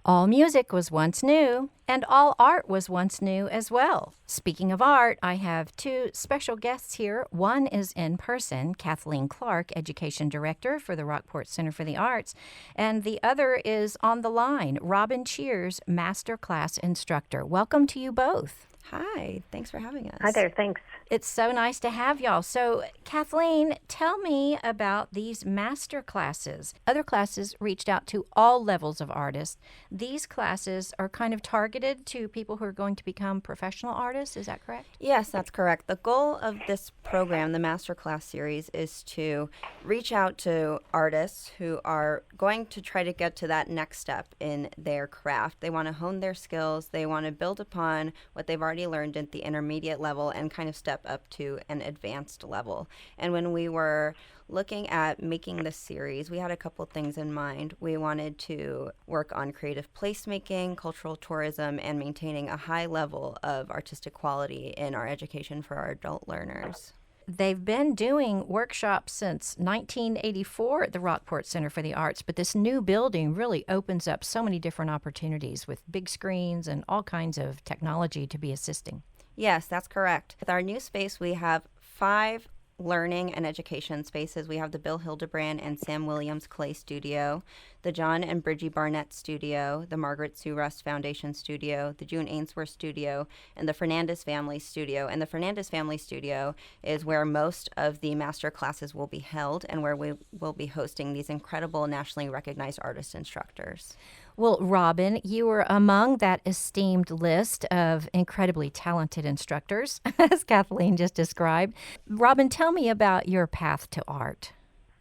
All music was once new, and all art was once new as well. Speaking of art, I have two special guests here. One is in person, Kathleen Clark, Education Director for the Rockport Center for the Arts, and the other is on the line, Robin Cheers, Master Class Instructor. Welcome to you both. Hi, thanks for having us. Hi there, thanks. It's so nice to have y'all. So, Kathleen, tell me about these master classes. Other classes reached out to all levels of artists. These classes are kind of targeted to people who are going to become professional artists. Is that correct? Yes, that's correct. The goal of this program, the Master Class Series, is to reach out to artists who are going to try to get to that next step in their craft. They want to hone their skills. They want to build upon what they've already learned at the intermediate level and kind of step up to an advanced level. And when we were looking at making this series, we had a couple things in mind. We wanted to work on creative placemaking, cultural tourism, and maintaining a high level of artistic quality in our education for our adult learners. They've been doing workshops since 1984 at the Rockport Center for the Arts, but this new building really opens up so many different opportunities with big screens and all kinds of technology to be assisting. Yes, that's correct. With our new space, we have 5 learning and education spaces. We have the Bill Hildebrand and Sam Williams Clay Studio, the John and Bridgie Barnett Studio, the Margaret Sue Rust Foundation Studio, the June Ainsworth Studio, and the Fernandez Family Studio. And the Fernandez Family Studio is where most of the master classes will be held and where we will be hosting these incredible nationally recognized artist instructors. Well, Robin, you were among that esteemed list of incredibly talented instructors, as Kathleen just described. Robin, tell me about your path to art.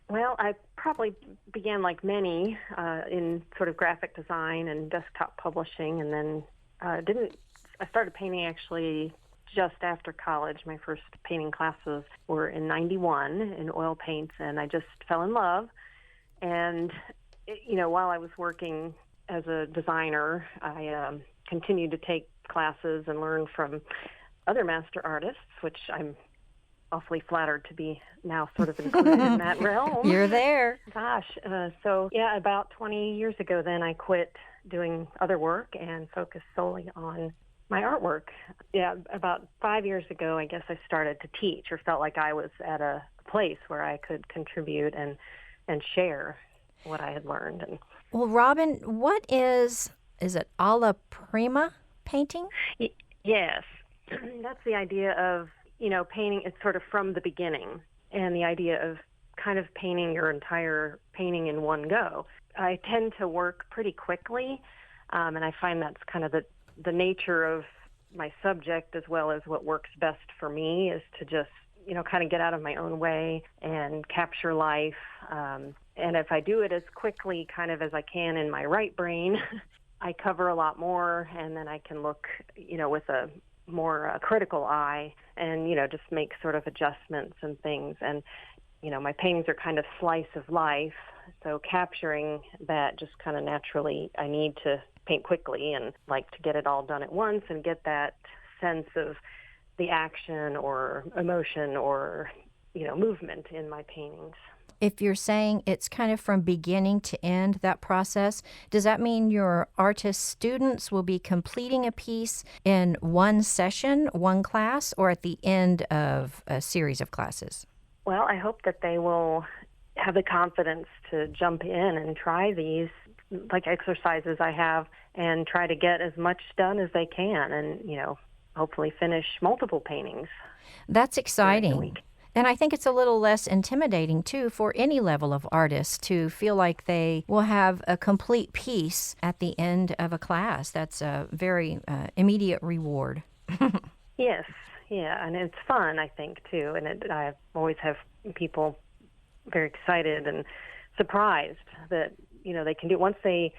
Well, I probably began like many in sort of graphic design and desktop publishing, and then I started painting actually just after college. My first painting classes were in 91 in oil paints, and I just fell in love. And, while I was working as a designer, I continued to take classes and learn from other master artists, which I'm awfully flattered to be now sort of included in that realm. You're there. Gosh. About 20 years ago then I quit doing other work and focused solely on my artwork. Yeah, about 5 years ago, I guess I started to teach, or felt like I was at a place where I could contribute and share what I had learned. Well, Robin, what is it alla prima painting? Yes. That's the idea of, painting. It's sort of from the beginning, and the idea of kind of painting your entire painting in one go. I tend to work pretty quickly, and I find that's kind of the nature of my subject, as well as what works best for me, is to just, kind of get out of my own way and capture life. And if I do it as quickly kind of as I can in my right brain, I cover a lot more, and then I can look, with a more critical eye and, just make sort of adjustments and things. And, my paintings are kind of slice of life, so capturing that just kind of naturally, I need to paint quickly and like to get it all done at once and get that sense of the action or emotion or, movement in my paintings. If you're saying it's kind of from beginning to end, that process, does that mean your artist students will be completing a piece in one session, one class, or at the end of a series of classes? Well, I hope that they will have the confidence to jump in and try these like exercises I have and try to get as much done as they can and, hopefully finish multiple paintings. That's exciting. And I think it's a little less intimidating, too, for any level of artist to feel like they will have a complete piece at the end of a class. That's a very immediate reward. Yes, yeah, and it's fun, I think, too. And I always have people very excited and surprised that, they can do it. Once they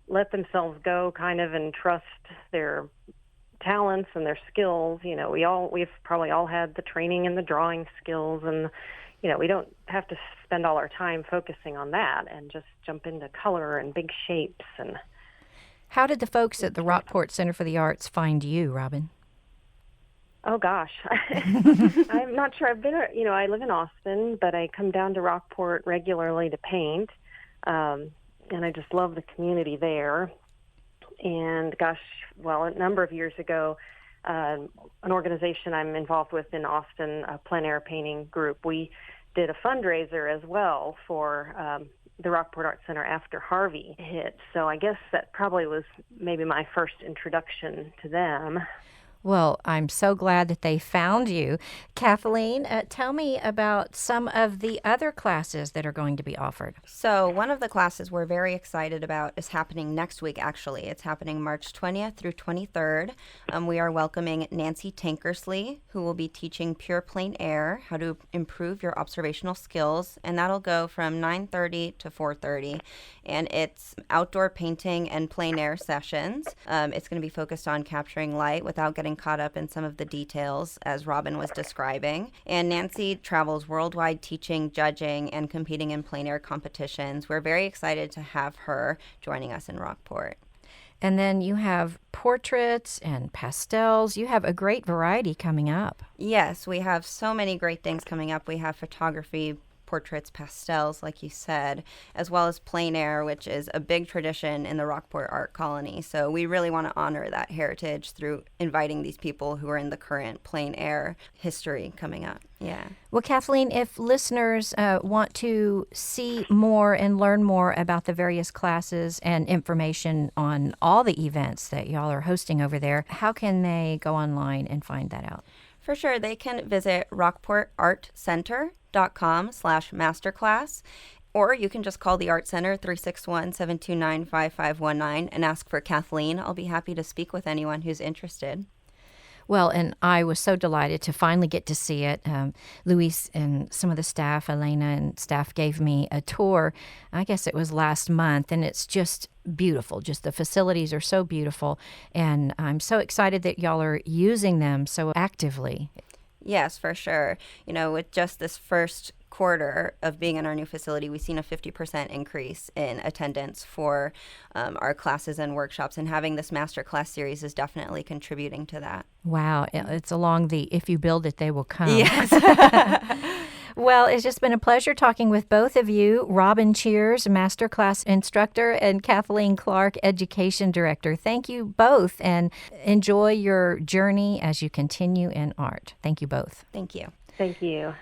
let themselves go kind of and trust their talents and their skills, we've probably all had the training and the drawing skills, and we don't have to spend all our time focusing on that and just jump into color and big shapes. And how did the folks at the Rockport Center for the Arts find you, Robin? Oh gosh, I'm not sure. I've been, I live in Austin, but I come down to Rockport regularly to paint, and I just love the community there. And gosh, well, a number of years ago, an organization I'm involved with in Austin, a plein air painting group, we did a fundraiser as well for the Rockport Art Center after Harvey hit. So I guess that probably was maybe my first introduction to them. Well, I'm so glad that they found you. Kathleen, tell me about some of the other classes that are going to be offered. So one of the classes we're very excited about is happening next week, actually. It's happening March 20th through 23rd. We are welcoming Nancy Tankersley, who will be teaching pure plein air, how to improve your observational skills, and that'll go from 9:30 to 4:30. And it's outdoor painting and plein air sessions. It's going to be focused on capturing light without getting caught up in some of the details, as Robin was describing. And Nancy travels worldwide teaching, judging, and competing in plein air competitions. We're very excited to have her joining us in Rockport. And then you have portraits and pastels. You have a great variety coming up. Yes, we have so many great things coming up. We have photography, portraits, pastels, like you said, as well as plein air, which is a big tradition in the Rockport Art Colony. So we really want to honor that heritage through inviting these people who are in the current plein air history coming up. Yeah. Well, Kathleen, if listeners want to see more and learn more about the various classes and information on all the events that y'all are hosting over there, how can they go online and find that out? For sure, they can visit rockportartcenter.com/masterclass, or you can just call the Art Center 361-729-5519 and ask for Kathleen. I'll be happy to speak with anyone who's interested. Well, and I was so delighted to finally get to see it. Luis and some of the staff, Elena and staff, gave me a tour. I guess it was last month, and it's just beautiful. Just the facilities are so beautiful, and I'm so excited that y'all are using them so actively. Yes, for sure. You know, with just this first quarter of being in our new facility, we've seen a 50% increase in attendance for our classes and workshops, and having this masterclass series is definitely contributing to that. Wow, it's along the if you build it, they will come. Yes. Well, it's just been a pleasure talking with both of you, Robin Cheers, Masterclass Instructor, and Kathleen Clark, Education Director. Thank you both, and enjoy your journey as you continue in art. Thank you both. Thank you. Thank you.